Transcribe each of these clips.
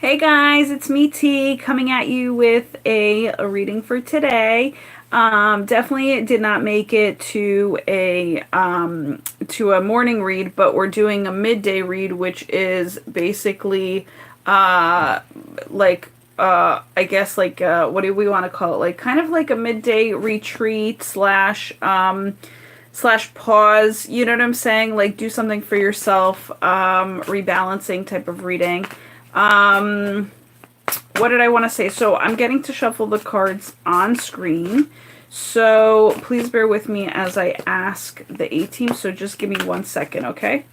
Hey guys, it's me T coming at you with a reading for today. Definitely did not make it to a morning read, but we're doing a midday read, which is basically uh like I guess what do we want to call it? Like kind of like a midday retreat slash pause, you know what I'm saying? Like do something for yourself, rebalancing type of reading. Um, what did I want to say? So I'm getting to shuffle the cards on screen. So please bear with me as I ask the A team. So just give me 1 second, okay?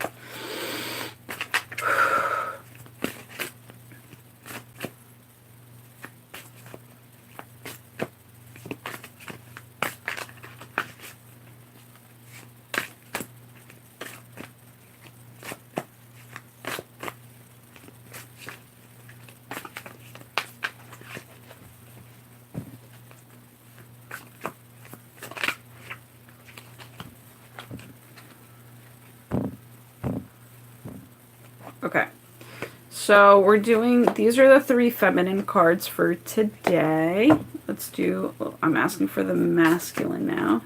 Okay. So we're doing, these are the 3 feminine cards for today. Let's do, I'm asking for the masculine now.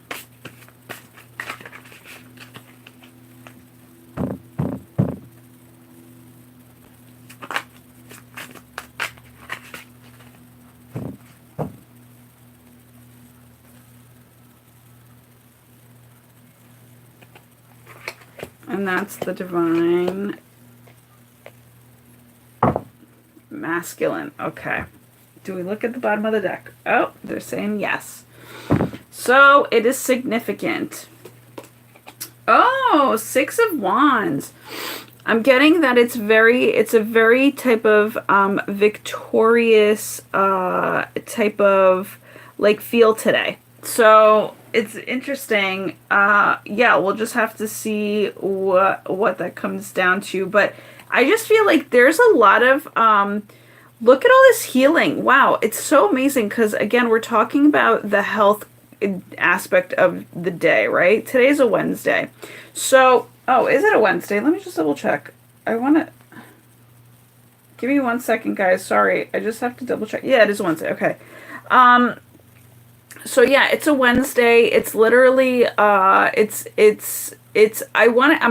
And that's the divine masculine. Okay. Do we look at the bottom of the deck? Oh, they're saying yes. So it is significant. Oh, 6 of Wands. I'm getting that it's a very type of victorious type of like feel today. So it's interesting. Yeah, we'll just have to see what that comes down to. But I just feel like there's a lot of look at all this healing. Wow, it's so amazing because again, we're talking about the health aspect of the day, right? Today's a Wednesday. So, oh, is it a Wednesday? Let me just double check. I want to give me 1 second, guys. Sorry, I just have to double check. Yeah, it is Wednesday. Okay. Um, so yeah, it's a Wednesday. It's literally I'm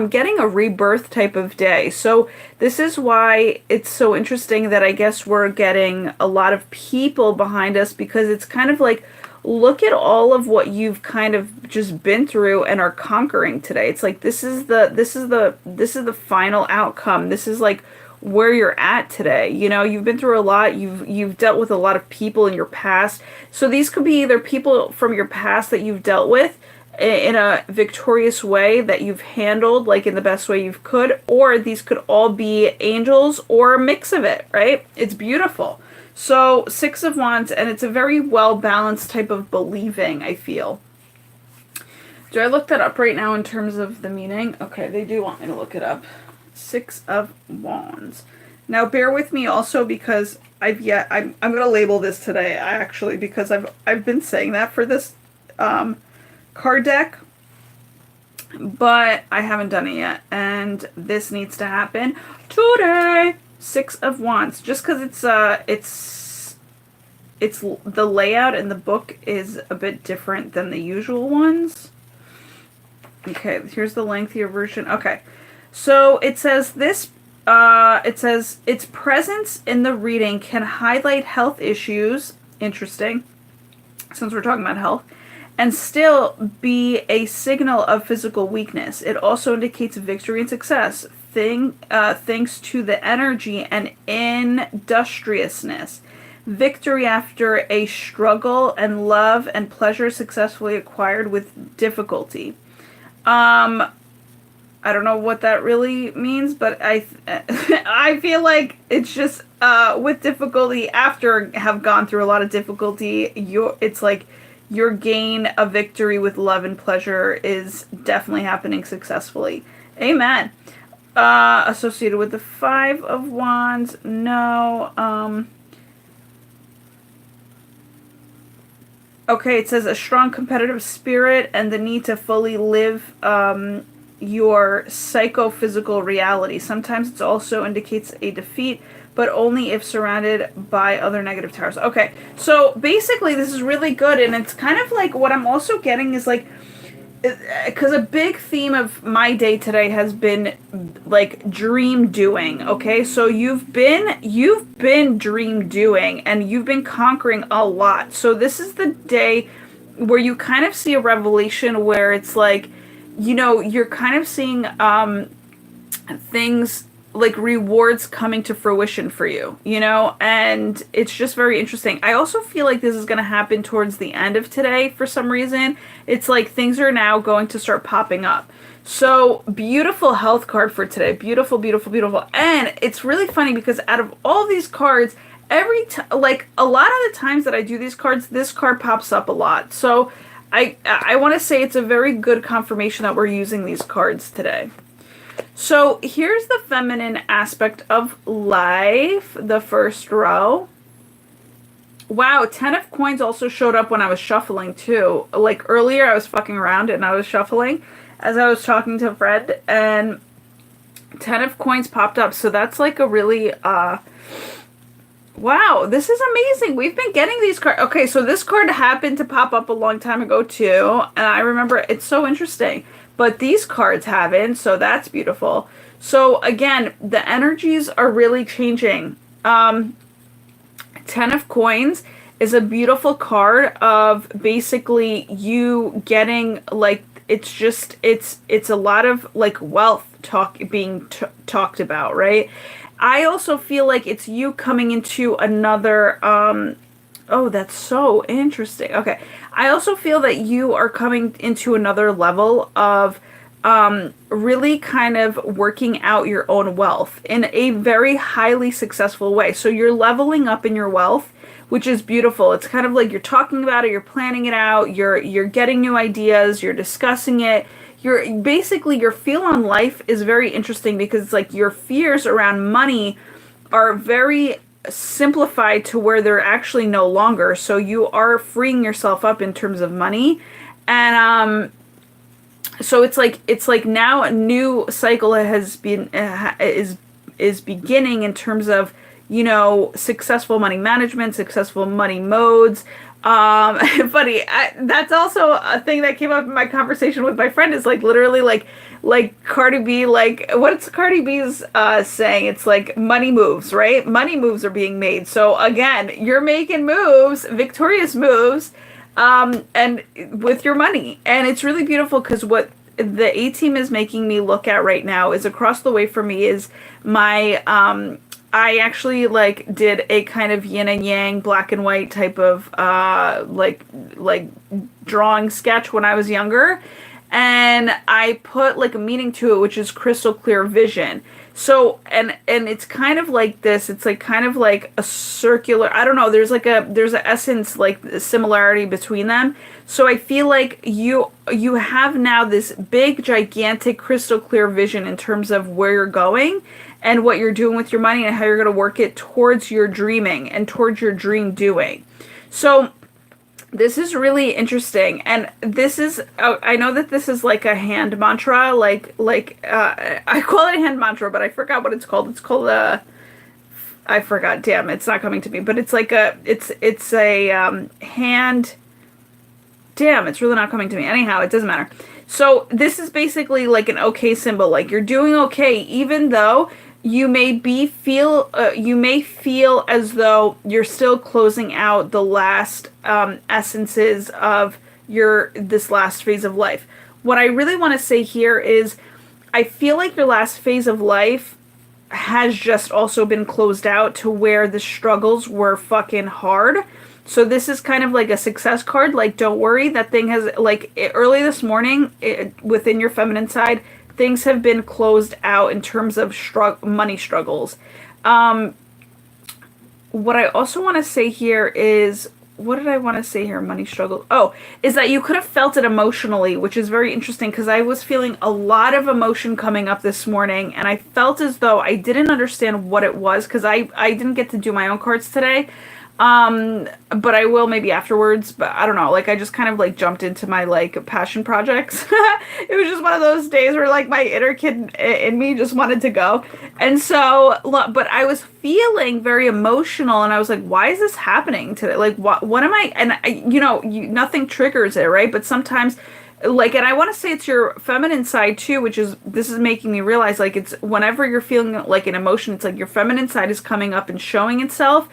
getting a rebirth type of day. So this is why it's so interesting that I guess we're getting a lot of people behind us because it's kind of like look at all of what you've kind of just been through and are conquering today. It's like this is the final outcome. This is like where you're at today. You know, you've been through a lot. You've dealt with a lot of people in your past. So these could be either people from your past that you've dealt with in a victorious way that you've handled like in the best way you could, or these could all be angels or a mix of it, right? It's beautiful. So 6 of Wands, and it's a very well balanced type of believing, I feel. Do I look that up right now in terms of the meaning? Okay, they do want me to look it up. 6 of Wands. Now bear with me also because I'm gonna label this today actually because I've been saying that for this card deck, but I haven't done it yet, and this needs to happen today. 6 of Wands, just because it's the layout in the book is a bit different than the usual ones. Okay, here's the lengthier version. Okay, so it says its presence in the reading can highlight health issues. Interesting, since we're talking about health, and still be a signal of physical weakness. It also indicates victory and success, thanks to the energy and industriousness. Victory after a struggle and love and pleasure successfully acquired with difficulty. I don't know what that really means, but I feel like it's just with difficulty after have gone through a lot of difficulty. It's like your gain of victory with love and pleasure is definitely happening successfully. Amen. Associated with the 5 of Wands, no. Okay, it says a strong competitive spirit and the need to fully live your psychophysical reality. Sometimes it also indicates a defeat, but only if surrounded by other negative towers. Okay, so basically this is really good, and it's kind of like what I'm also getting is like, because a big theme of my day today has been like dream doing. Okay, so you've been dream doing, and you've been conquering a lot. So this is the day where you kind of see a revelation where it's like, you know, you're kind of seeing things like rewards coming to fruition for you, you know, and it's just very interesting. I also feel like this is going to happen towards the end of today for some reason. It's like things are now going to start popping up. So beautiful health card for today. Beautiful, beautiful, beautiful. And it's really funny because out of all these cards, like a lot of the times that I do these cards, this card pops up a lot. So I want to say it's a very good confirmation that we're using these cards today. So here's the feminine aspect of life, the first row. Wow, 10 of coins also showed up when I was shuffling too. Like earlier I was fucking around and I was shuffling as I was talking to Fred, and 10 of coins popped up. So that's like a really, wow, this is amazing. We've been getting these cards. Okay, so this card happened to pop up a long time ago too, and I remember it's so interesting. But these cards haven't, so that's beautiful. So again, the energies are really changing. 10 of coins is a beautiful card of basically you getting like, it's just, it's a lot of like wealth being talked about, right? I also feel like it's you coming into another, oh, that's so interesting. Okay. I also feel that you are coming into another level of really kind of working out your own wealth in a very highly successful way. So you're leveling up in your wealth, which is beautiful. It's kind of like you're talking about it, you're planning it out, you're getting new ideas, you're discussing it. Your feel on life is very interesting because it's like your fears around money are very simplified to where they're actually no longer. So you are freeing yourself up in terms of money, and so it's like now a new cycle is beginning in terms of, you know, successful money management, successful money modes. Funny, that's also a thing that came up in my conversation with my friend, is like literally like Cardi B, like what's Cardi B's saying? It's like money moves, right? Money moves are being made. So again, you're making moves, victorious moves, and with your money. And it's really beautiful because what the A-team is making me look at right now is across the way for me is my, I actually like did a kind of yin and yang, black and white type of like drawing sketch when I was younger, and I put like a meaning to it, which is crystal clear vision. So and it's kind of like this. It's like kind of like a circular. I don't know. There's an essence, like similarity between them. So I feel like you have now this big, gigantic, crystal clear vision in terms of where you're going and what you're doing with your money and how you're going to work it towards your dreaming and towards your dream doing. So this is really interesting, and this is, I know that this is like a hand mantra, I call it a hand mantra, but I forgot what it's called. It's called I forgot, damn, it's not coming to me, but it's like it's a hand, damn, it's really not coming to me. Anyhow, it doesn't matter. So this is basically like an okay symbol, like you're doing okay, even though you may feel as though you're still closing out the last essences of this last phase of life. What I really want to say here is I feel like your last phase of life has just also been closed out to where the struggles were fucking hard. So this is kind of like a success card. Like, don't worry, that thing has, like, early this morning, within your feminine side, things have been closed out in terms of money struggles. What I also want to say here is, what did I want to say here? Money struggle. Oh, is that you could have felt it emotionally, which is very interesting because I was feeling a lot of emotion coming up this morning, and I felt as though I didn't understand what it was because I didn't get to do my own cards today. But I will maybe afterwards, but I don't know. Like I just kind of like jumped into my like passion projects. It was just one of those days where like my inner kid in me just wanted to go. And so, but I was feeling very emotional and I was like, why is this happening today? Like what am I, and I, nothing triggers it, right? But sometimes like, and I want to say it's your feminine side too, which is, this is making me realize like it's whenever you're feeling like an emotion, it's like your feminine side is coming up and showing itself.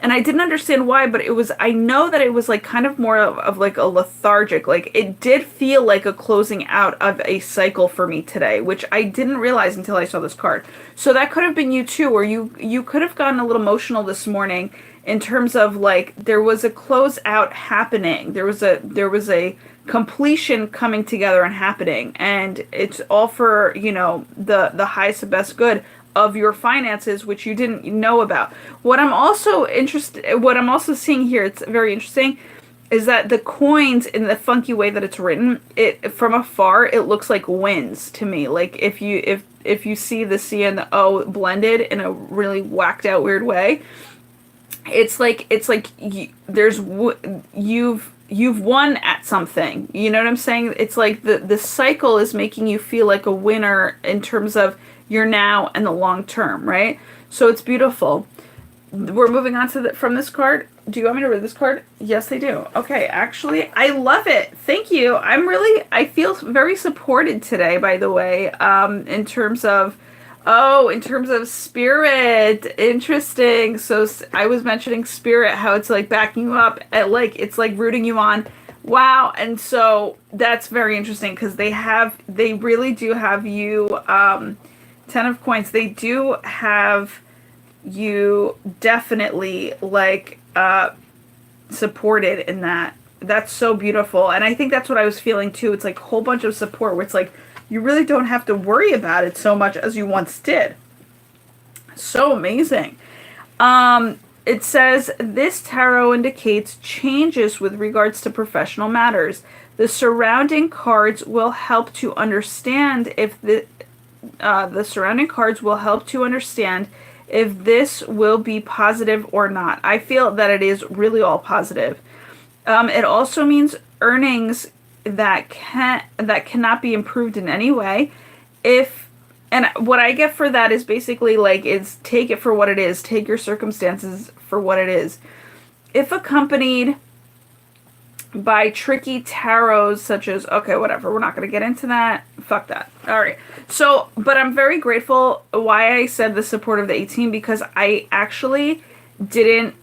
And I didn't understand why, but I know that it was like kind of more of like a lethargic, like it did feel like a closing out of a cycle for me today, which I didn't realize until I saw this card. So that could have been you too, or you could have gotten a little emotional this morning in terms of like, there was a close out happening. There was a completion coming together and happening, and it's all for, the highest and best good of your finances, which you didn't know about. What I'm also seeing here, it's very interesting, is that the coins, in the funky way that it's written, it from afar it looks like winds to me. Like if you see the C and the O blended in a really whacked out weird way, it's like you've won at something. You know what I'm saying? It's like the cycle is making you feel like a winner in terms of your now and the long term, right? So it's beautiful. We're moving on to from this card. Do you want me to read this card? Yes, I do. Okay, actually, I love it. Thank you. I feel very supported today, by the way, in terms of spirit. Interesting. So I was mentioning spirit, how it's like backing you up, it's like rooting you on. Wow. And so that's very interesting because they really do have you, 10 of coins, they do have you definitely like supported in that. That's so beautiful. And I think that's what I was feeling too. It's like a whole bunch of support where it's like you really don't have to worry about it so much as you once did. So amazing. It says this tarot indicates changes with regards to professional matters. The surrounding cards will help to understand if the surrounding cards will help to understand if this will be positive or not. I feel that it is really all positive. It also means earnings that cannot be improved in any way. And what I get for that is basically like, is take it for what it is. Take your circumstances for what it is. If accompanied by tricky tarots such as, okay, whatever, we're not going to get into that. Fuck that. All right. So, but I'm very grateful why I said the support of the 18, because I actually didn't,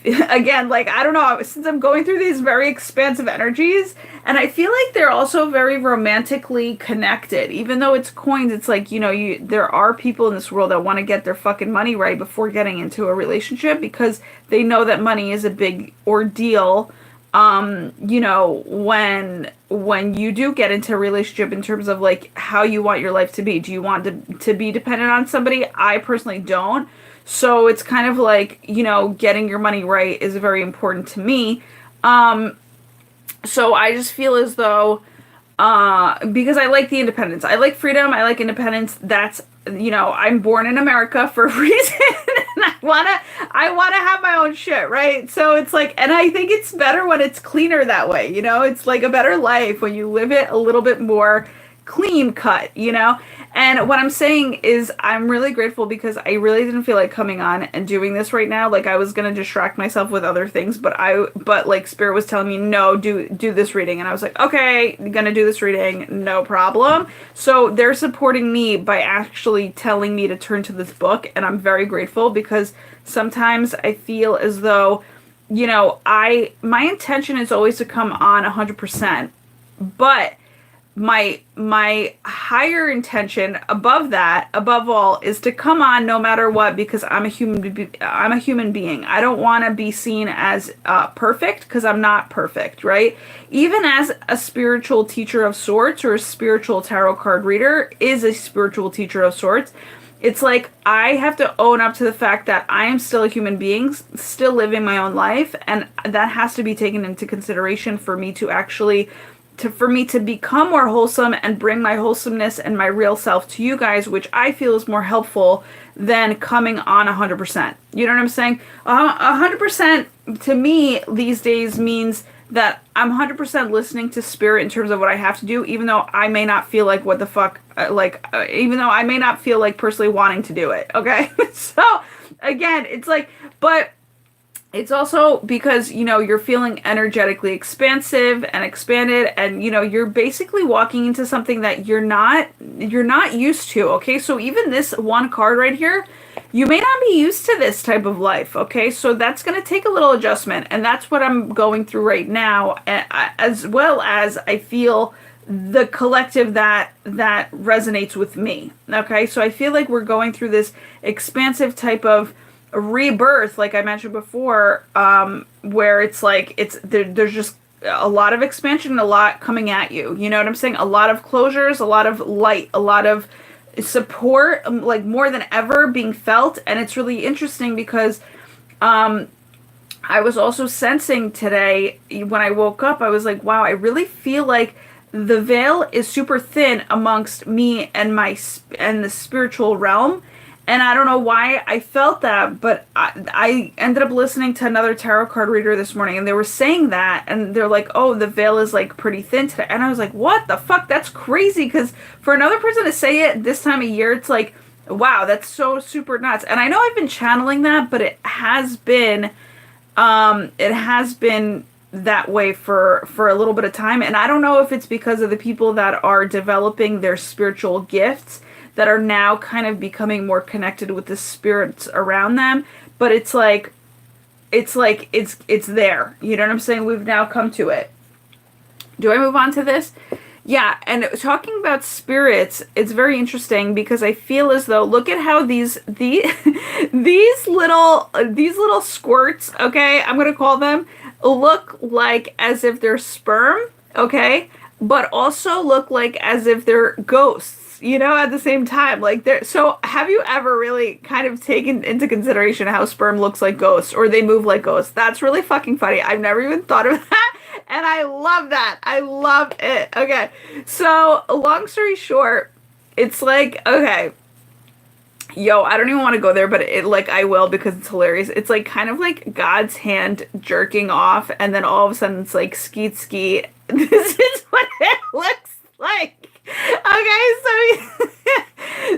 again, like, I don't know, since I'm going through these very expansive energies, and I feel like they're also very romantically connected. Even though it's coins, it's like, there are people in this world that want to get their fucking money right before getting into a relationship because they know that money is a big ordeal. When you do get into a relationship, in terms of like how you want your life to be. Do you want to be dependent on somebody? I personally don't. So it's kind of like, getting your money right is very important to me. So I just feel as though, because I like the independence. I like freedom. I like independence. That's, I'm born in America for a reason. And I wanna have my own shit, right? So it's like, and I think it's better when it's cleaner that way, it's like a better life when you live it a little bit more clean cut, And what I'm saying is I'm really grateful because I really didn't feel like coming on and doing this right now. Like I was going to distract myself with other things, but like Spirit was telling me, no, do this reading. And I was like, okay, I'm going to do this reading. No problem. So they're supporting me by actually telling me to turn to this book. And I'm very grateful because sometimes I feel as though, my intention is always to come on 100%, but my higher intention above all is to come on no matter what, because I'm a human being. I don't want to be seen as perfect, because I'm not perfect, right? Even as a spiritual teacher of sorts, or a spiritual tarot card reader is a spiritual teacher of sorts, it's like I have to own up to the fact that I am still a human being, still living my own life, and that has to be taken into consideration for me to actually for me to become more wholesome and bring my wholesomeness and my real self to you guys, which I feel is more helpful than coming on 100%. You know what I'm saying? 100% to me these days means that I'm 100% listening to spirit in terms of what I have to do, even though I may not feel like what the fuck, even though I may not feel like personally wanting to do it. Okay. So again, it's like, but it's also because, you know, you're feeling energetically expansive and expanded, and, you know, you're basically walking into something that you're not used to. Okay. So even this one card right here, you may not be used to this type of life. Okay. So that's going to take a little adjustment, and that's what I'm going through right now, as well as I feel the collective that resonates with me. Okay. So I feel like we're going through this expansive type of rebirth, like I mentioned before, where it's like there's just a lot of expansion and a lot coming at you. You know what I'm saying? A lot of closures, a lot of light, a lot of support, like more than ever being felt. And it's really interesting because I was also sensing today when I woke up, I was like, wow, I really feel like the veil is super thin amongst me and the spiritual realm. And I don't know why I felt that, but I ended up listening to another tarot card reader this morning, and they were saying that, and they're like, oh, the veil is like pretty thin today. And I was like, what the fuck? That's crazy. Because for another person to say it this time of year, it's like, wow, that's so super nuts. And I know I've been channeling that, but it has been that way for a little bit of time. And I don't know if it's because of the people that are developing their spiritual gifts that are now kind of becoming more connected with the spirits around them. But it's there. You know what I'm saying? We've now come to it. Do I move on to this? Yeah, and talking about spirits, it's very interesting because I feel as though, look at how these little squirts, okay, I'm gonna call them, look like as if they're sperm, okay, but also look like as if they're ghosts. You know, at the same time, like so have you ever really kind of taken into consideration how sperm looks like ghosts, or they move like ghosts? That's really fucking funny. I've never even thought of that, and I love that. I love it. Okay, so long story short, it's like, okay, yo, I don't even want to go there, but I will because it's hilarious. It's like kind of like God's hand jerking off, and then all of a sudden it's like skeet skeet. This is what it looks like. Okay,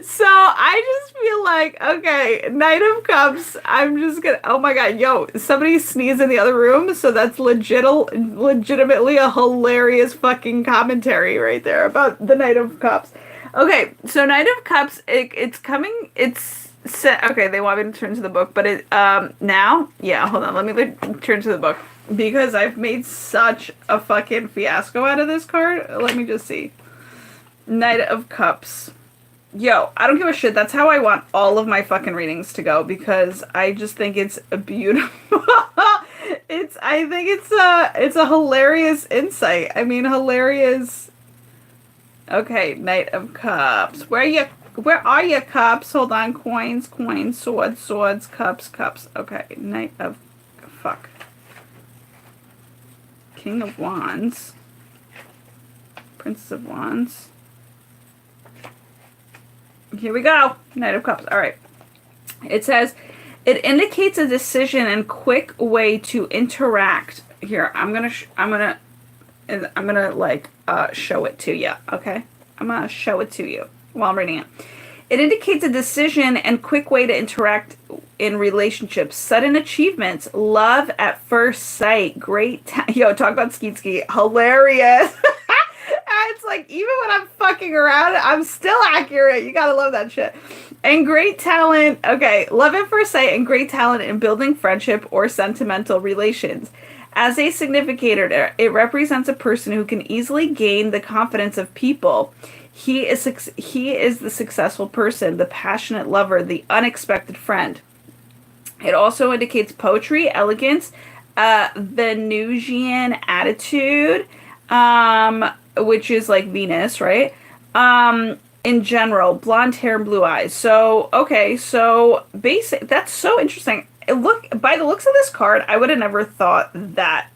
so I just feel like, okay, Knight of Cups, I'm just gonna, oh my god, yo, somebody sneezed in the other room, so that's legitimately a hilarious fucking commentary right there about the Knight of Cups. Okay, so Knight of Cups, it's coming, it's set, okay, they want me to turn to the book, but now, yeah, hold on, let me turn to the book, because I've made such a fucking fiasco out of this card. Let me just see. Knight of Cups. Yo, I don't give a shit. That's how I want all of my fucking readings to go, because I just think it's a beautiful I think it's a hilarious insight. I mean, hilarious. Okay, Knight of Cups. Where are you, cups? Hold on. Coins, swords, cups. Okay, Knight of fuck. King of Wands. Princess of Wands. Here we go. Knight of Cups. All right. It says, it indicates a decision and quick way to interact. Here, I'm gonna show it to you. Okay, I'm gonna show it to you while I'm reading it. It indicates a decision and quick way to interact in relationships, sudden achievements, love at first sight, yo, talk about skeet ski, hilarious. It's like, even when I'm fucking around, I'm still accurate. You gotta love that shit. And great talent, okay, love at first sight and great talent in building friendship or sentimental relations. As a significator, it represents a person who can easily gain the confidence of people. He is the successful person, the passionate lover, the unexpected friend. It also indicates poetry, elegance, Venusian attitude, which is like Venus, right? In general, blonde hair and blue eyes. So, okay, so basic. That's so interesting. By the looks of this card, I would have never thought that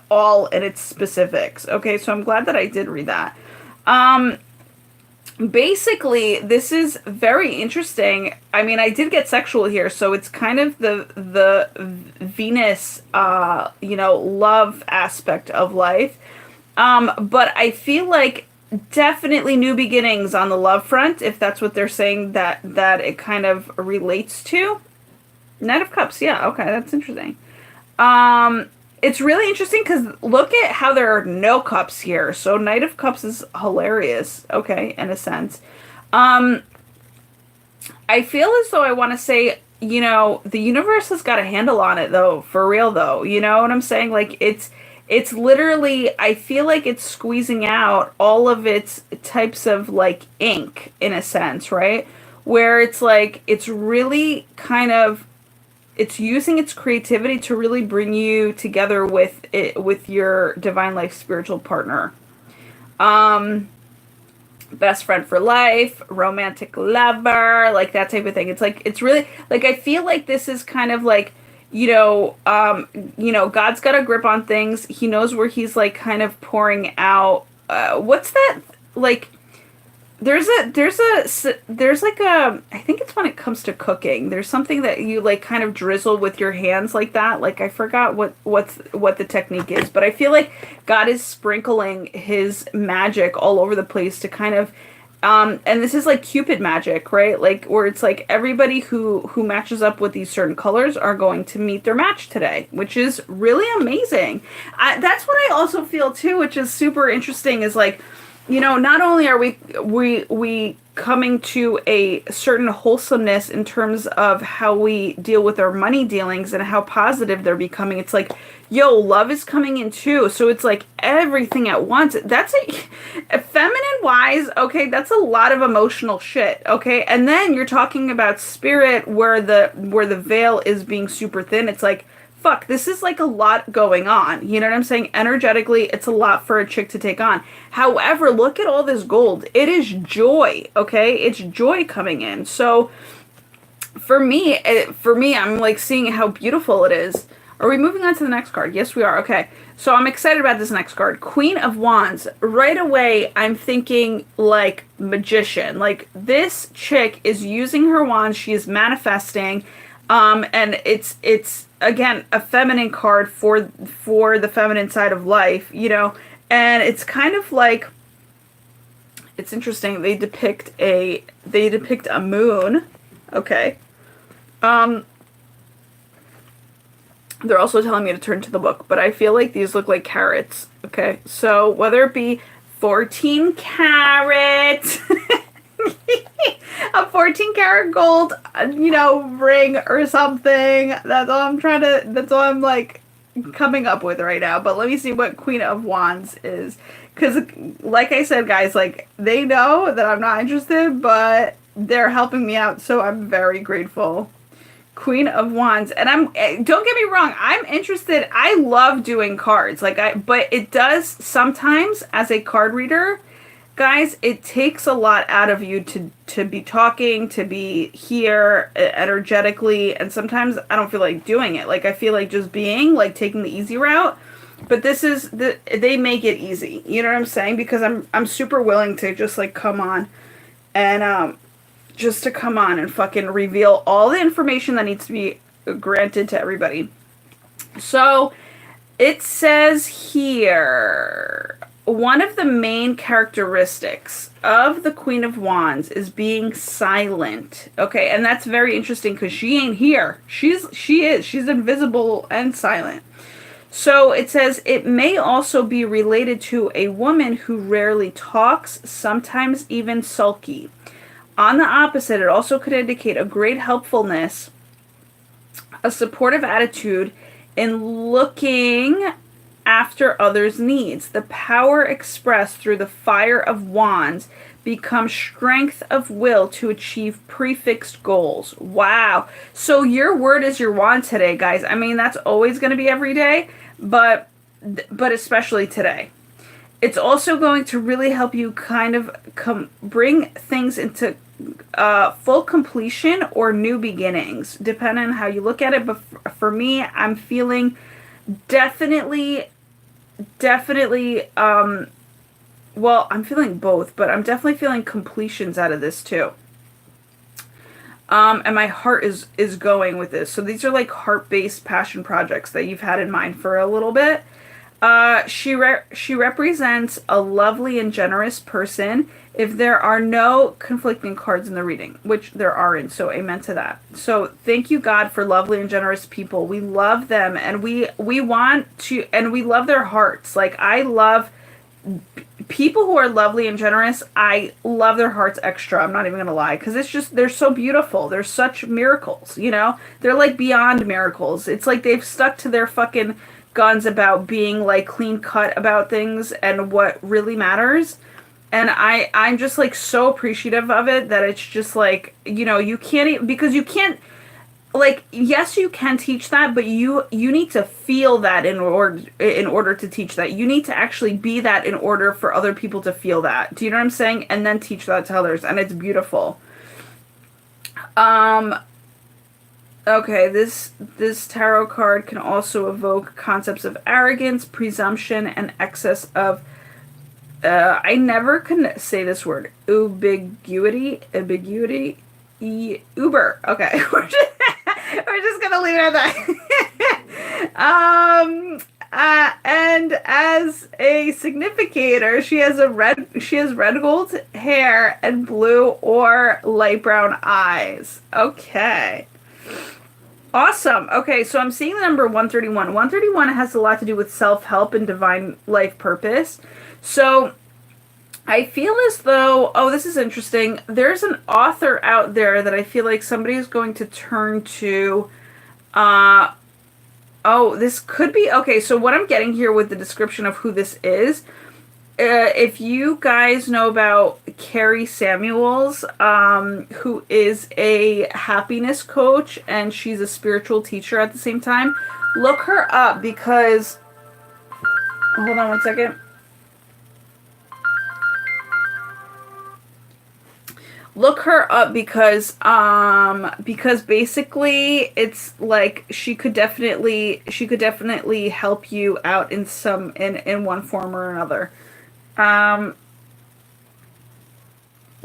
all in its specifics. Okay, so I'm glad that I did read that. basically, this is very interesting. I mean, I did get sexual here, so it's kind of the Venus, love aspect of life. But I feel like definitely new beginnings on the love front, if that's what they're saying that it kind of relates to. Knight of Cups, yeah, okay, that's interesting. It's really interesting because look at how there are no cups here. So Knight of Cups is hilarious, okay, in a sense. Um, I feel as though I want to say, the universe has got a handle on it though, for real though. You know what I'm saying? Like it's literally, I feel like it's squeezing out all of its types of like ink in a sense, right? Where it's like it's really kind of it's using its creativity to really bring you together with it with your divine life spiritual partner. Um Best friend for life, romantic lover, like that type of thing. It's like it's really like I feel like this is kind of like God's got a grip on things. He knows where he's like kind of pouring out what's that like there's like a I think it's when it comes to cooking. There's something that you like kind of drizzle with your hands like that. Like I forgot what the technique is, but I feel like God is sprinkling his magic all over the place to kind of and this is like Cupid magic, right? Like where it's like everybody who matches up with these certain colors are going to meet their match today, which is really amazing. That's what I also feel too, which is super interesting. Is like not only are we coming to a certain wholesomeness in terms of how we deal with our money dealings and how positive they're becoming. It's like, yo, love is coming in too. So it's like everything at once. That's a feminine wise, okay, that's a lot of emotional shit, okay? And then you're talking about spirit where the veil is being super thin. It's like, fuck, this is like a lot going on. You know what I'm saying? Energetically, it's a lot for a chick to take on. However, look at all this gold. It is joy, okay? It's joy coming in. So for me, I'm like seeing how beautiful it is. Are we moving on to the next card? Yes, we are. Okay. So I'm excited about this next card. Queen of Wands. Right away, I'm thinking like magician. Like this chick is using her wand. She is manifesting. And it's again a feminine card for the feminine side of life, and it's kind of like it's interesting. They depict a moon, okay. They're also telling me to turn to the book, but I feel like these look like carrots, okay. So whether it be 14 carats a 14 karat gold, ring or something. That's all I'm like coming up with right now. But let me see what Queen of Wands is. Because, like I said, guys, like, they know that I'm not interested, but they're helping me out, so I'm very grateful. Queen of Wands. And don't get me wrong, I'm interested. I love doing cards. But it does sometimes, as a card reader, guys, it takes a lot out of you to be talking, to be here energetically, and sometimes I don't feel like doing it. Like I feel like just being, like taking the easy route. But they make it easy. You know what I'm saying? Because I'm super willing to just like come on and just to come on and fucking reveal all the information that needs to be granted to everybody. So it says here, one of the main characteristics of the Queen of Wands is being silent. Okay, and that's very interesting because she ain't here. She's invisible and silent. So it says it may also be related to a woman who rarely talks, sometimes even sulky. On the opposite, it also could indicate a great helpfulness, a supportive attitude in looking after others' needs. The power expressed through the fire of wands becomes strength of will to achieve prefixed goals. Wow. So your word is your wand today, guys. I mean, that's always going to be every day, but especially today. It's also going to really help you kind of bring things into full completion or new beginnings, depending on how you look at it. But for me, I'm feeling definitely well, I'm feeling both, but I'm definitely feeling completions out of this too. And my heart is going with this. So these are like heart-based passion projects that you've had in mind for a little bit. She represents a lovely and generous person. If there are no conflicting cards in the reading, which there aren't, so amen to that. So thank you, God, for lovely and generous people. We love them, and we want to, and we love their hearts. Like, I love people who are lovely and generous. I love their hearts extra. I'm not even gonna lie, because it's just, they're so beautiful. They're such miracles, you know? They're like beyond miracles. It's like they've stuck to their fucking guns about being like clean cut about things and what really matters. And I'm just like so appreciative of it, that it's just like, you know, you can't, because you can't, like, yes, you can teach that, but you need to feel that in order to teach that. You need to actually be that in order for other people to feel that. Do you know what I'm saying? And then teach that to others, and it's beautiful. Okay, this tarot card can also evoke concepts of arrogance, presumption, and excess of I never can say this word. Ambiguity. Uber. Okay, we're just gonna leave it at that. And as a significator, she has red gold hair and blue or light brown eyes. Okay. Awesome. Okay, so I'm seeing the number 131. 131 has a lot to do with self-help and divine life purpose. So I feel as though, oh, this is interesting. There's an author out there that I feel like somebody is going to turn to. Oh, this could be, okay, so what I'm getting here with the description of who this is, if you guys know about Carrie Samuels, who is a happiness coach, and she's a spiritual teacher at the same time, look her up, because, hold on one second. Look her up, because basically it's like she could definitely help you out in one form or another.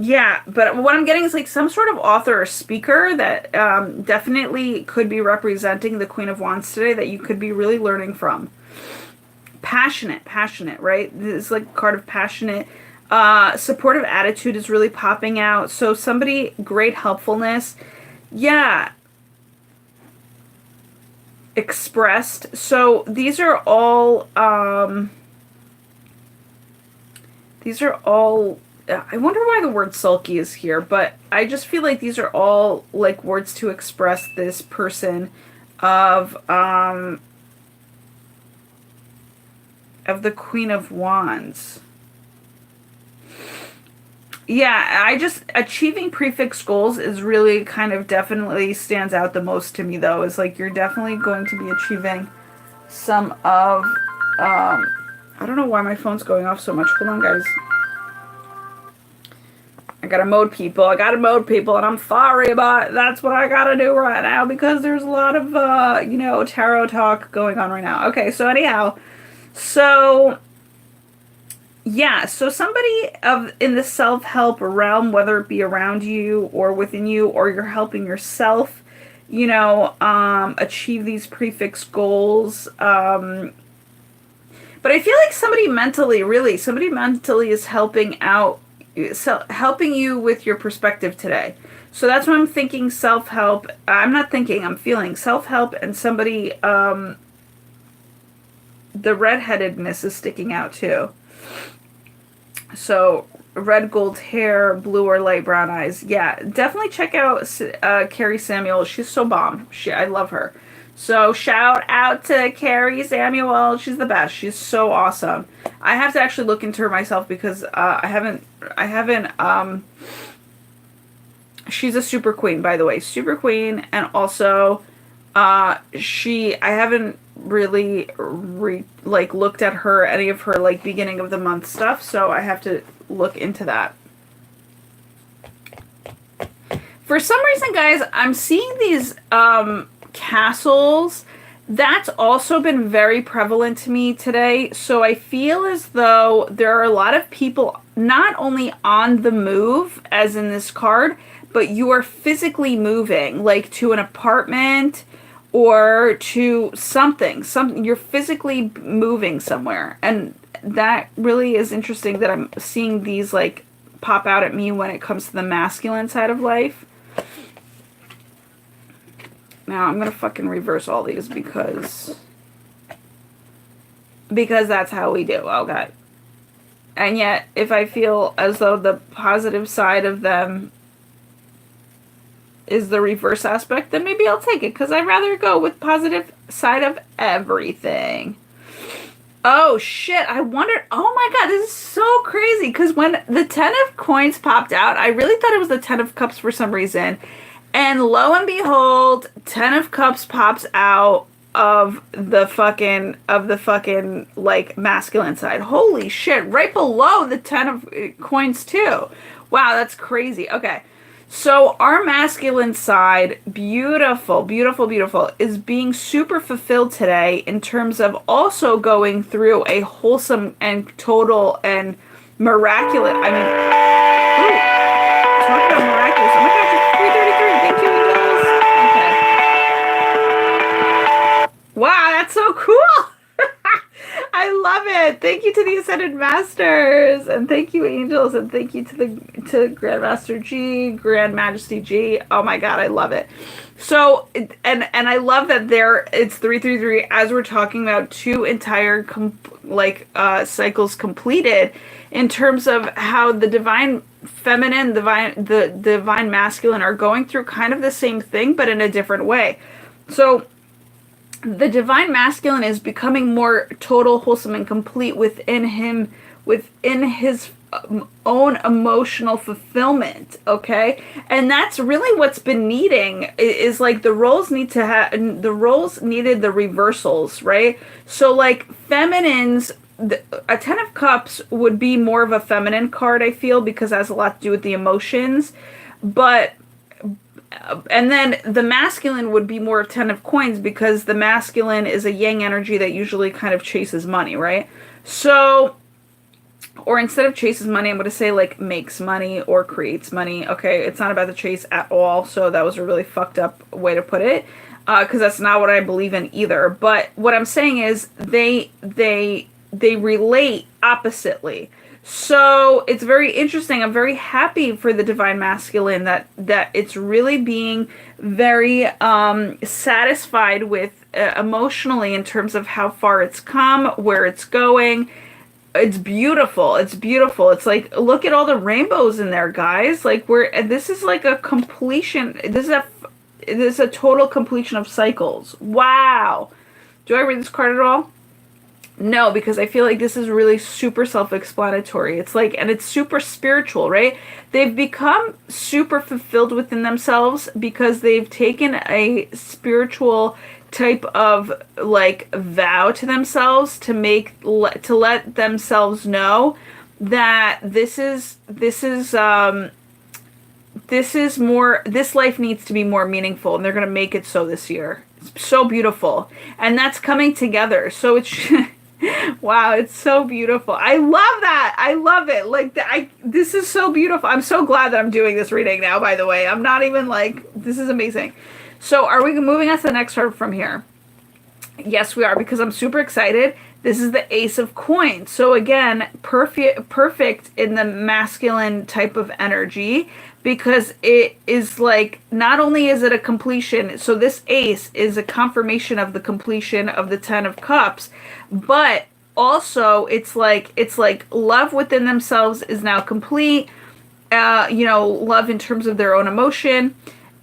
Yeah, but what I'm getting is like some sort of author or speaker that definitely could be representing the Queen of Wands today, that you could be really learning from. Passionate, right? This is like a card of passionate. Supportive attitude is really popping out. So somebody, great helpfulness. Yeah. Expressed. So these are all, I wonder why the word sulky is here, but I just feel like these are all like words to express this person of the Queen of Wands. Yeah, achieving prefix goals is really kind of definitely stands out the most to me, though. Is like you're definitely going to be achieving some of, I don't know why my phone's going off so much. Hold on, guys. I gotta mode people, and I'm sorry, but that's what I gotta do right now, because there's a lot of, tarot talk going on right now. Okay, so anyhow, yeah, so somebody in the self-help realm, whether it be around you or within you, or you're helping yourself, achieve these prefix goals. But I feel like somebody mentally is helping you with your perspective today. So that's what I'm thinking, self-help. I'm feeling self-help, and somebody, the redheadedness is sticking out too. So, red gold hair, blue or light brown eyes. Yeah, definitely check out Carrie Samuel. She's so bomb. I love her. So, shout out to Carrie Samuel. She's the best. She's so awesome. I have to actually look into her myself, because I haven't, she's a super queen, by the way. Super queen, and also, I haven't really looked at any of her beginning of the month stuff, so I have to look into that. For some reason, guys, I'm seeing these castles, That's also been very prevalent to me today. So I feel as though there are a lot of people not only on the move, as in this card, but you are physically moving, like to an apartment or to something. You're physically moving somewhere. And that really is interesting that I'm seeing these like pop out at me when it comes to the masculine side of life. Now I'm gonna fucking reverse all these because that's how we do, okay. And yet, if I feel as though the positive side of them is the reverse aspect, then maybe I'll take it, because I'd rather go with positive side of everything. Oh shit, I wondered, oh my god, this is so crazy, because when the 10 of coins popped out, I really thought it was the 10 of cups for some reason. And lo and behold, 10 of Cups pops out of the fucking, like, masculine side. Holy shit, right below the 10 of coins, too. Wow, that's crazy. Okay, so our masculine side, beautiful, beautiful, beautiful, is being super fulfilled today in terms of also going through a wholesome and total and miraculous, I mean, ooh, talk about miraculous. Oh my god, 333. Thank you, angels. Okay. Wow, that's so cool. I love it. Thank you to the Ascended Masters, and thank you, angels, and thank you to Grandmaster G, Grand Majesty G. Oh my god, I love it. So, and I love that it's 333 as we're talking about two entire cycles completed in terms of how the divine feminine, the divine masculine are going through kind of the same thing, but in a different way. So the divine masculine is becoming more total, wholesome, and complete within his own emotional fulfillment, okay? And that's really what's been needing, is like the roles needed the reversals, right? So like feminines, a 10 of Cups would be more of a feminine card, I feel, because it has a lot to do with the emotions. But and then the masculine would be more of 10 of Coins, because the masculine is a yang energy that usually kind of chases money, right? So, or instead of chases money, I'm going to say like makes money or creates money. Okay, it's not about the chase at all, so that was a really fucked up way to put it, because that's not what I believe in either. But what I'm saying is they relate oppositely. So it's very interesting. I'm very happy for the divine masculine that it's really being very satisfied with emotionally in terms of how far it's come, where it's going. It's beautiful. It's beautiful. It's like, look at all the rainbows in there, guys. Like, this is like a completion. This is a total completion of cycles. Wow. Do I read this card at all? No, because I feel like this is really super self-explanatory. It's like, and it's super spiritual, right? They've become super fulfilled within themselves because they've taken a spiritual type of like vow to themselves to let themselves know that this life needs to be more meaningful, and they're going to make it so this year. It's so beautiful, and that's coming together. So it's wow, it's so beautiful. I love that. I love it. Like, this is so beautiful. I'm so glad that I'm doing this reading now, by the way. I'm not even like, this is amazing. So are we moving on to the next card from here? Yes, we are, because I'm super excited. This is the Ace of Coins. So again, perfect in the masculine type of energy, because it is like, not only is it a completion, so this ace is a confirmation of the completion of the 10 of Cups, but also it's like love within themselves is now complete. Love in terms of their own emotion.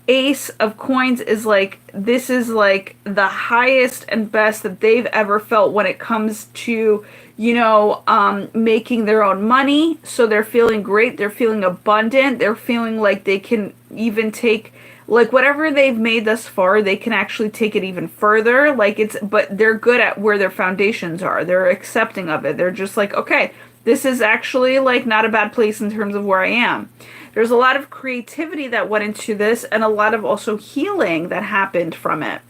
Ace of Coins is like, this is like the highest and best that they've ever felt when it comes to, making their own money. So they're feeling great. They're feeling abundant. They're feeling like they can even take, like, whatever they've made thus far, they can actually take it even further. But they're good at where their foundations are. They're accepting of it. They're just like, okay, this is actually like not a bad place in terms of where I am. There's a lot of creativity that went into this, and a lot of also healing that happened from it.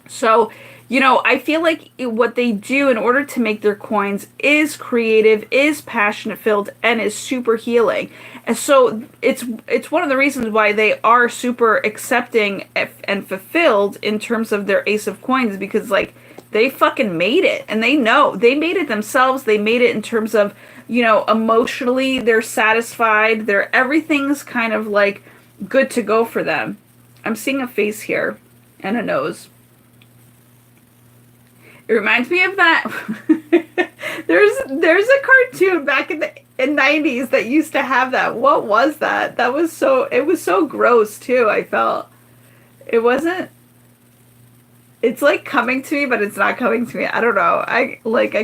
So, you know, I feel like what they do in order to make their coins is creative, is passionate filled, and is super healing. And so it's one of the reasons why they are super accepting and fulfilled in terms of their ace of coins, because like they fucking made it, and they know they made it themselves. They made it in terms of, you know, emotionally they're satisfied. They're everything's kind of like good to go for them. I'm seeing a face here and a nose. It reminds me of that. there's a cartoon back in the 90s that used to have that. What was that? That was so, it was so gross too, I felt. It wasn't, it's like coming to me, but it's not coming to me. I don't know. I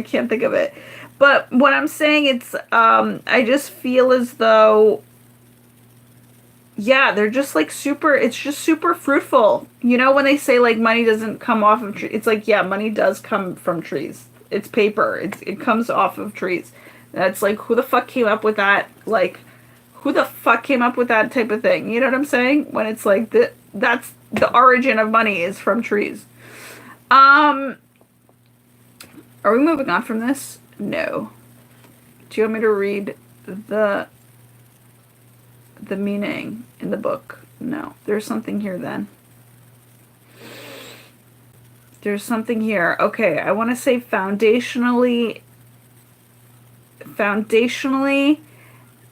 can't think of it. But what I'm saying, it's I just feel as though, yeah, they're just like super, it's just super fruitful. You know, when they say like money doesn't come off of trees, it's like, yeah, money does come from trees. It's paper. It comes off of trees. That's like, who the fuck came up with that? Like, who the fuck came up with that type of thing? You know what I'm saying? When it's like, that's the origin of money is from trees. Are we moving on from this? No. Do you want me to read the meaning in the book? No. There's something here then. There's something here. Okay, I want to say foundationally,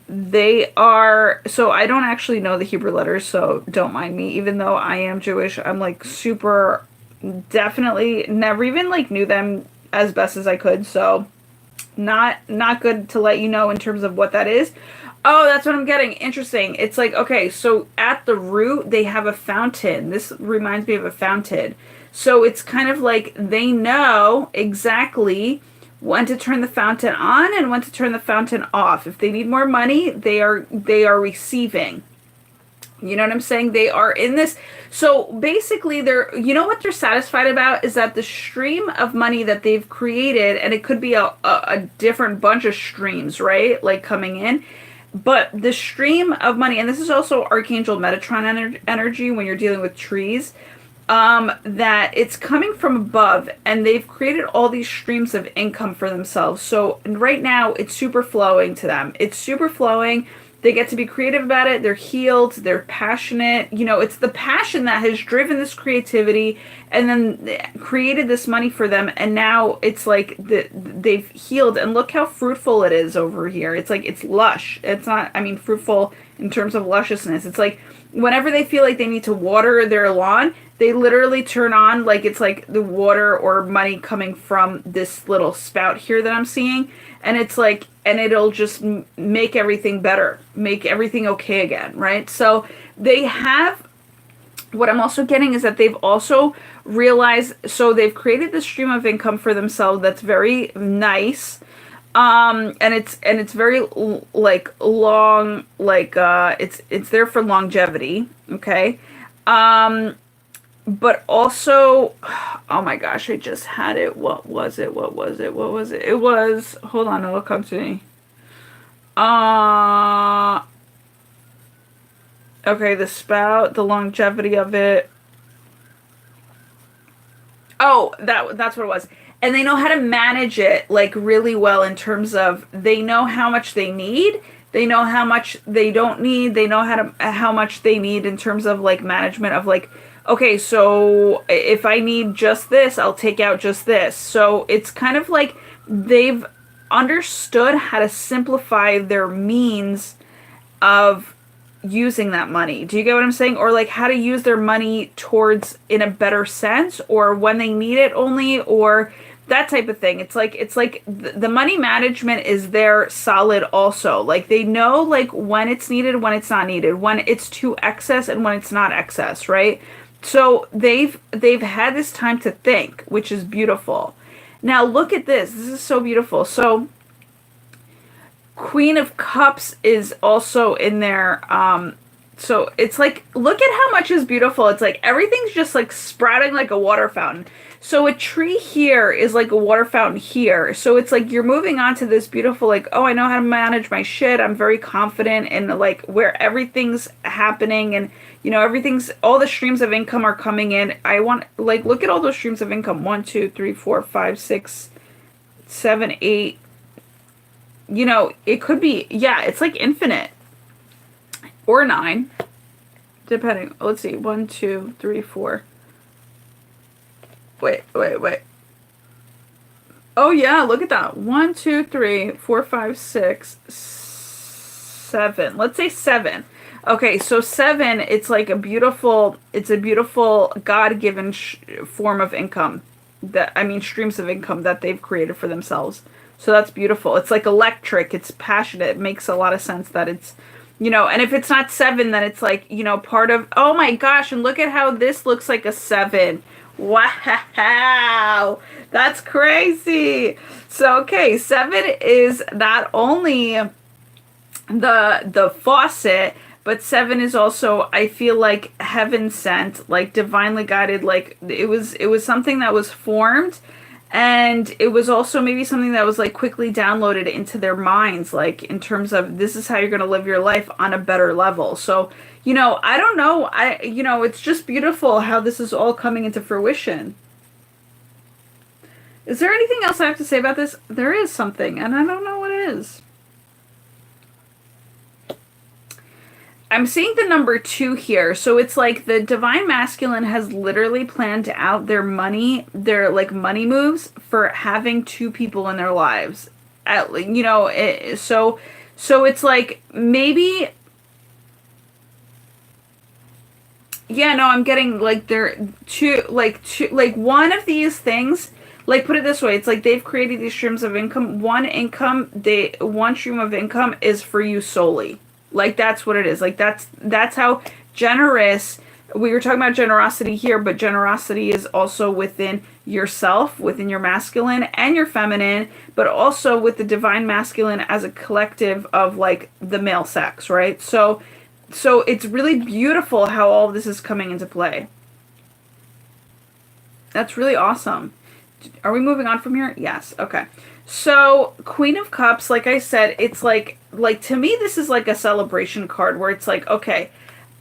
they are, so I don't actually know the Hebrew letters, so don't mind me. Even though I am Jewish, I'm like super, definitely never even like knew them as best as I could, so not good to let you know in terms of what that is. Oh, that's what I'm getting. Interesting. It's like, okay, so at the root, they have a fountain. This reminds me of a fountain. So it's kind of like they know exactly when to turn the fountain on and when to turn the fountain off. If they need more money, they are receiving. You know what I'm saying? They are in this. So basically, they're, you know what they're satisfied about is that the stream of money that they've created, and it could be a different bunch of streams, right? Like coming in. But the stream of money, and this is also Archangel Metatron energy when you're dealing with trees, that it's coming from above, and they've created all these streams of income for themselves. So right now, it's super flowing to them. It's super flowing. They get to be creative about it. They're healed. They're passionate. You know, it's the passion that has driven this creativity and then created this money for them. And now it's like they've healed. And look how fruitful it is over here. It's like, it's lush. It's not, I mean, fruitful in terms of lusciousness. It's like whenever they feel like they need to water their lawn, they literally turn on, like it's like the water or money coming from this little spout here that I'm seeing. And it's like, and it'll just make everything better, make everything okay again, right? So they have, what I'm also getting is that they've also realized, so they've created this stream of income for themselves that's very nice. And it's very like long, like it's there for longevity, okay? But also, oh my gosh, I just had it. What was it? It was, hold on, it'll come to me. Okay, the spout, the longevity of it. Oh, that's what it was. And they know how to manage it like really well in terms of they know how much they need. They know how much they don't need. They know how much they need in terms of like management of like, okay, so if I need just this, I'll take out just this. So it's kind of like they've understood how to simplify their means of using that money. Do you get what I'm saying? Or like how to use their money towards in a better sense, or when they need it only, or that type of thing. It's like the money management is there solid also. Like they know like when it's needed, when it's not needed, when it's to excess and when it's not excess, right? So they've had this time to think, which is beautiful. Now look at this. This is so beautiful. So Queen of Cups is also in there So it's like, look at how much is beautiful. It's like everything's just like sprouting like a water fountain. So a tree here is like a water fountain here. So it's like you're moving on to this beautiful, like, oh, I know how to manage my shit. I'm very confident in like where everything's happening, and everything's, all the streams of income are coming in. I want, like, look at all those streams of income. 1, 2, 3, 4, 5, 6, 7, 8. It could be, yeah, it's like infinite. Or 9. Depending. Let's see. 1, 2, 3, 4. Wait. Oh yeah, look at that. 1, 2, 3, 4, 5, 6, 7. Let's say 7. Okay, so 7, it's like a beautiful God-given form of income. Streams of income that they've created for themselves. So that's beautiful. It's like electric. It's passionate. It makes a lot of sense that it's, and if it's not 7, then it's like, part of, oh my gosh, and look at how this looks like a 7. Wow, that's crazy. So, okay, 7 is not only the faucet, but 7 is also, I feel like, heaven sent, like divinely guided, like it was something that was formed, and it was also maybe something that was like quickly downloaded into their minds, like in terms of this is how you're going to live your life on a better level. So, I don't know. It's just beautiful how this is all coming into fruition. Is there anything else I have to say about this? There is something, and I don't know what it is. I'm seeing the number 2 here. So it's like the divine masculine has literally planned out their money moves for having 2 people in their lives. So it's like maybe, yeah, no, I'm getting like they're two, like one of these things, like put it this way, it's like they've created these streams of income. One stream of income is for you solely. Like that's what it is. Like that's how generous, we were talking about generosity here, but generosity is also within yourself, within your masculine and your feminine, but also with the divine masculine as a collective of like the male sex, right? So it's really beautiful how all of this is coming into play. That's really awesome. Are we moving on from here? Yes. Okay. So Queen of Cups, like I said, it's like to me, this is like a celebration card where it's like, okay,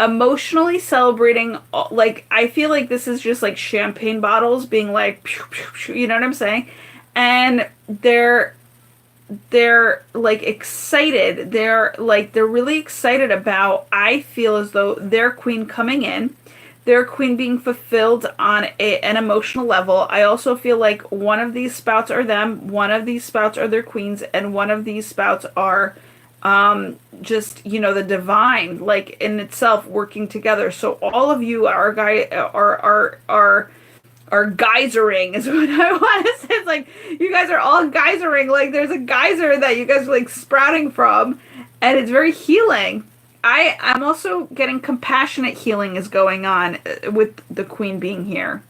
emotionally celebrating, like I feel like this is just like champagne bottles being like, pew, pew, pew, you know what I'm saying? And they're like excited. They're really excited about, I feel as though their queen coming in, their queen being fulfilled on an emotional level. I also feel like one of these spouts are them, one of these spouts are their queens, and one of these spouts are just, the divine, like in itself working together. So all of you are geysering is what I want to say. It's like you guys are all geysering, like there's a geyser that you guys are like sprouting from, and it's very healing. I'm also getting compassionate healing is going on with the queen being here.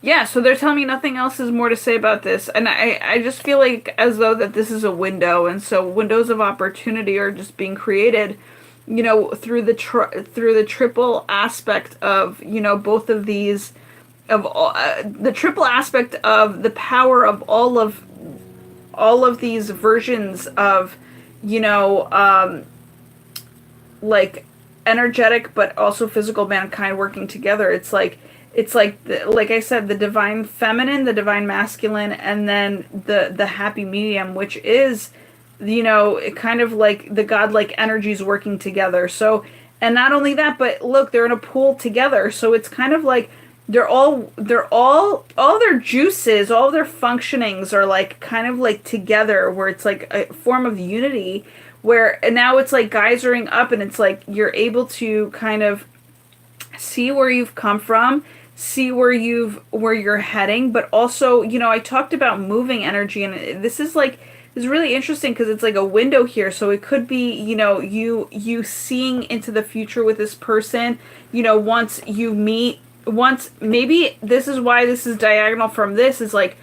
Yeah, so they're telling me nothing else is more to say about this. And I just feel like as though that this is a window. And so windows of opportunity are just being created, through the triple aspect of, both of these, of the triple aspect of the power of all of these versions of, like energetic but also physical mankind working together. It's like like I said, the divine feminine, the divine masculine, and then the happy medium, which is, kind of like the godlike energies working together. So, and not only that, but look, they're in a pool together. So it's kind of like all their juices, all their functionings are like kind of like together, where it's like a form of unity, and now it's like geysering up, and it's like you're able to kind of see where you've come from, see where you're heading, but also, I talked about moving energy, and this is really interesting because it's like a window here. So it could be, you seeing into the future with this person, once maybe this is why this is diagonal from this, is like,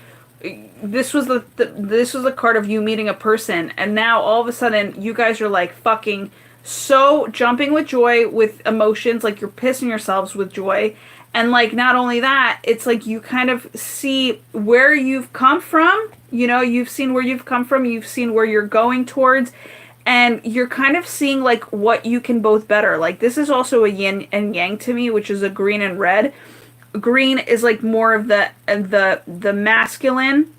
this was the card of you meeting a person, and now all of a sudden you guys are like fucking so jumping with joy, with emotions, like you're pissing yourselves with joy. And like not only that, it's like you kind of see where you've come from, you know, you've seen where you've come from, you've seen where you're going towards, and you're kind of seeing like what you can both better. Like this is also a yin and yang to me, which is a green and red. Green is like more of the masculine.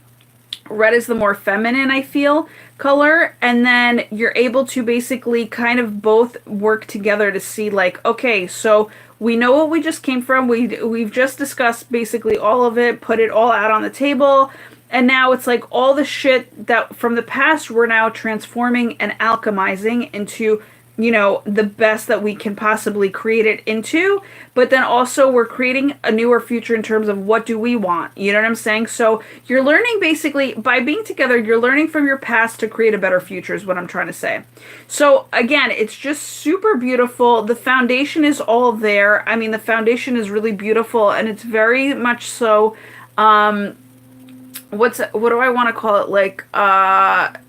Red is the more feminine, I feel, color. And then you're able to basically kind of both work together to see like, okay, so we know what we just came from. We've just discussed basically all of it, put it all out on the table. And now it's like all the shit that from the past we're now transforming and alchemizing into, you know, the best that we can possibly create it into. But then also we're creating a newer future in terms of what do we want. You know what I'm saying? So you're learning basically by being together, you're learning from your past to create a better future is what I'm trying to say. So again, it's just super beautiful. The foundation is all there. I mean, the foundation is really beautiful, and it's very much so, what do I want to call it?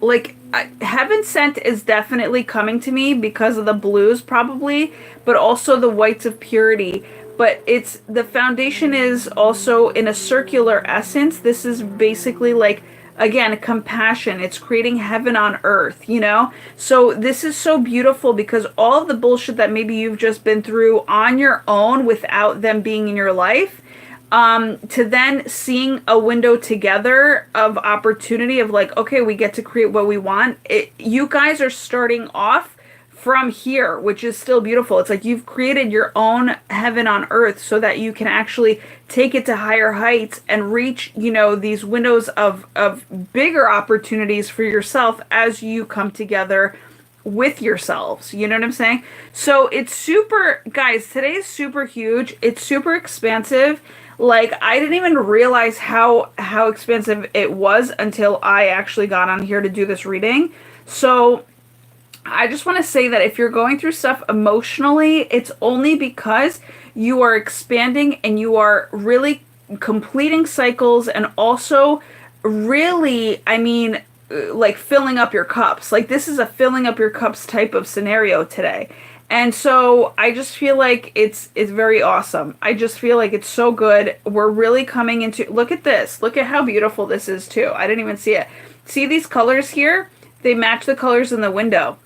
Like Heaven Sent is definitely coming to me because of the blues probably, but also the whites of purity. But it's the foundation is also in a circular essence. This is basically like, again, compassion. It's creating heaven on earth, you know? So this is so beautiful because all of the bullshit that maybe you've just been through on your own without them being in your life, to then seeing a window together of opportunity of like, okay, we get to create what we want. You guys are starting off from here, which is still beautiful. It's like you've created your own heaven on earth so that you can actually take it to higher heights and reach, you know, these windows of bigger opportunities for yourself as you come together with yourselves. You know what I'm saying? So it's super, guys, today is super huge. It's super expansive. Like, I didn't even realize how expensive it was until I actually got on here to do this reading. So I just want to say that if you're going through stuff emotionally, it's only because you are expanding and you are really completing cycles, and also really, I mean, like filling up your cups. Like this is a filling up your cups type of scenario today. And so I just feel like it's very awesome. I just feel like it's so good. We're really coming into, look at this. Look at how beautiful this is too. I didn't even see it. See these colors here? They match the colors in the window,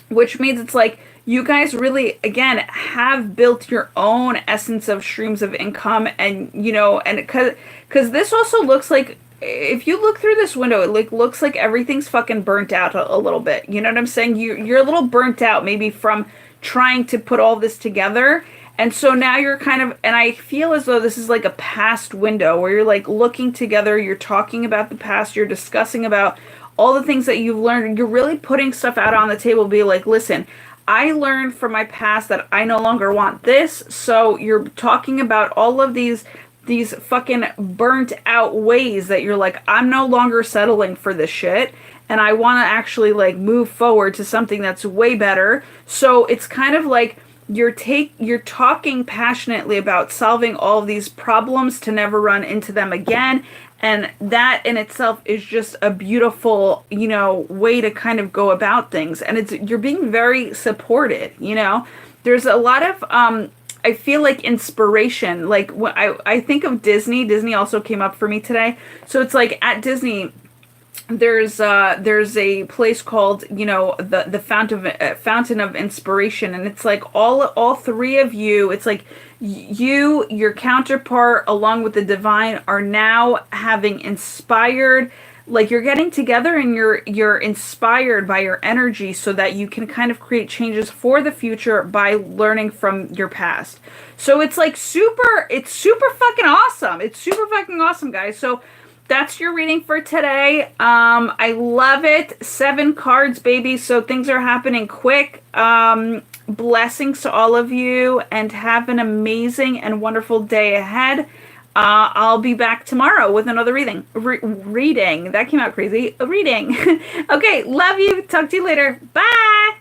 which means it's like you guys really, again, have built your own essence of streams of income. And, you know, and because this also looks like, if you look through this window, it looks like everything's fucking burnt out a little bit. You know what I'm saying? You're a little burnt out maybe from trying to put all this together. And so now you're kind of, and I feel as though this is like a past window where you're like looking together, you're talking about the past, you're discussing about all the things that you've learned. You're really putting stuff out on the table, be like, listen, I learned from my past that I no longer want this. So you're talking about all of these fucking burnt out ways that you're like, I'm no longer settling for this shit, and I want to actually like move forward to something that's way better. So it's kind of like you're talking passionately about solving all of these problems to never run into them again. And that in itself is just a beautiful, you know, way to kind of go about things. And you're being very supported, you know. There's a lot of I feel like inspiration. Like when I think of Disney. Disney also came up for me today. So it's like at Disney, there's a place called, you know, the Fountain of Inspiration, and it's like all three of you. It's like you, your counterpart, along with the divine, are now having inspired. Like you're getting together and you're inspired by your energy so that you can kind of create changes for the future by learning from your past. So it's like it's super fucking awesome. It's super fucking awesome, guys. So that's your reading for today. I love it. 7 cards, baby. So things are happening quick. Blessings to all of you, and have an amazing and wonderful day ahead. I'll be back tomorrow with another reading. Reading. That came out crazy. A reading. Okay, love you. Talk to you later. Bye.